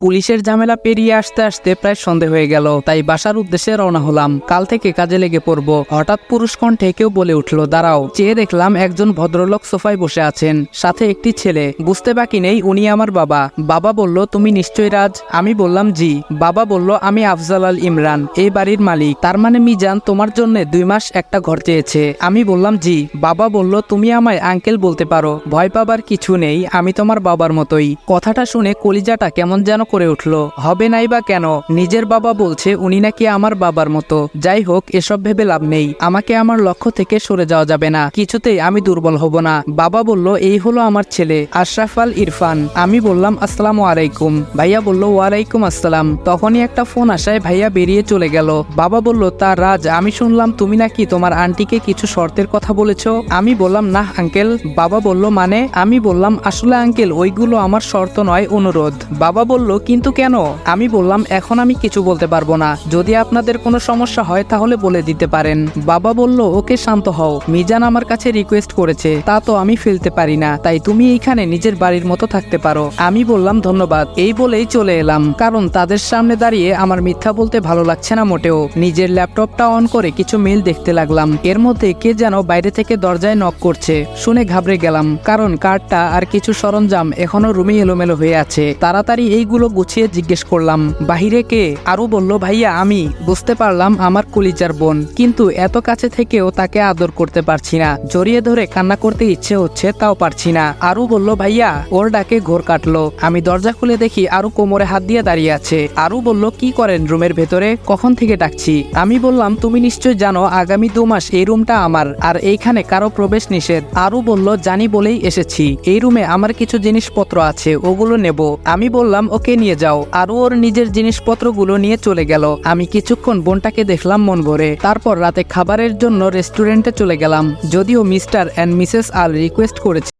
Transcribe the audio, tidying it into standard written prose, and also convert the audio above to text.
পুলিশের ঝামেলা পেরিয়ে আসতে আসতে প্রায় সন্ধে হয়ে গেল, তাই বাসার উদ্দেশ্যে রওনা হলাম। কাল থেকে কাজে লেগে পড়বো। হঠাৎ পুরুষ কণ্ঠে কেউ বলে উঠল, দাঁড়াও। চেয়ে দেখলাম একজন ভদ্রলোক সোফায় বসে আছেন, সাথে একটি ছেলে। বুঝতে বাকি নেই উনি আমার বাবা। বাবা বলল, তুমি নিশ্চয়ই রাজ? আমি বললাম জি। বাবা বলল, আমি আফজাল আল ইমরান, এই বাড়ির মালিক। তার মানে মিজান তোমার জন্য 2 মাস একটা ঘর চেয়েছে? আমি বললাম জি। বাবা বলল, তুমি আমায় আঙ্কেল বলতে পারো, ভয় পাবার কিছু নেই, আমি তোমার বাবার মতোই। কথাটা শুনে কলিজাটা কেমন যেন করে উঠলো। হবে নাই বা কেন? নিজের বাবা বলছে উনি নাকি আমার বাবার মতো। যাই হোক, এসব ভেবে লাভ নেই। আমাকে আমার লক্ষ্য থেকে সরে যাওয়া যাবে না, কিছুতেই আমি দুর্বল হব না। বাবা বলল, এই হলো আমার ছেলে আশরাফ আল ইরফান। আমি বললাম, আসসালামু আলাইকুম। ভাইয়া বলল, ওয়ালাইকুম আসসালাম। তখনই একটা ফোন আসায় ভাইয়া বেরিয়ে চলে গেল। বাবা বলল, তা রাজ, আমি শুনলাম তুমি নাকি তোমার আন্টিকে কিছু শর্তের কথা বলেছো? আমি বললাম, না আঙ্কেল। বাবা বলল, মানে? আমি বললাম, আসলে আঙ্কেল, ওইগুলো আমার শর্ত নয়, অনুরোধ। বাবা বলল, কিন্তু কেন? আমি বললাম, এখন আমি কিছু বলতে পারবো না, যদি আপনাদের কোনো সমস্যা হয় তাহলে বলে দিতে পারেন। বাবা বলল, ওকে, শান্ত হও। মিজান আমার কাছে রিকোয়েস্ট করেছে, তা তো আমি ফেলতে পারি না, তাই তুমি এইখানে নিজের বাড়ির মতো থাকতে পারো। আমি বললাম, ধন্যবাদ। এই বলেই চলে এলাম, কারণ তাদের সামনে দাঁড়িয়ে আমার মিথ্যা বলতে ভালো লাগছে না মোটেও। নিজের ল্যাপটপটা অন করে কিছু মেল দেখতে লাগলাম। এর মধ্যে কে যেন বাইরে থেকে দরজায় নক করছে। শুনে ঘাবড়ে গেলাম, কারণ কার্ডটা আর কিছু সরঞ্জাম এখনো রুমে এলোমেলো হয়ে আছে। তাড়াতাড়ি এইগুলো গুছিয়ে জিজ্ঞেস করলাম, বাহিরে কে? আরু বলল, ভাইয়া আমি। বুঝতে পারলাম আমার কলিজার বোন, কিন্তু এত কাছে থেকেও তাকে আদর করতে পারছি না। জড়িয়ে ধরে কান্না করতে ইচ্ছে হচ্ছে, তাও পারছি না। আরু বলল, ভাইয়া। ওর ডাকে ঘোর কাটলো। আমি দরজা খুলে দেখি আরু কোমরে হাত দিয়ে দাঁড়িয়ে আছে। আরু বলল, কি করেন রুমের ভেতরে? কখন থেকে ডাকছি? আমি বললাম, তুমি নিশ্চয় জানো আগামী 2 মাস এই রুমটা আমার, আর এইখানে কারো প্রবেশ নিষেধ। আরু বলল, জানি বলেই এসেছি। এই রুমে আমার কিছু জিনিসপত্র আছে, ওগুলো নেব। আমি বললাম, ওকে নিয়ে যাও। আরু ওর নিজের জিনিসপত্রগুলো নিয়ে চলে গেল। আমি কিছুক্ষণ বোনটাকে দেখলাম মন ভরে। তারপর রাতে খাবারের জন্য রেস্টুরেন্টে চলে গেলাম, যদিও mister and Mrs Al request করেছে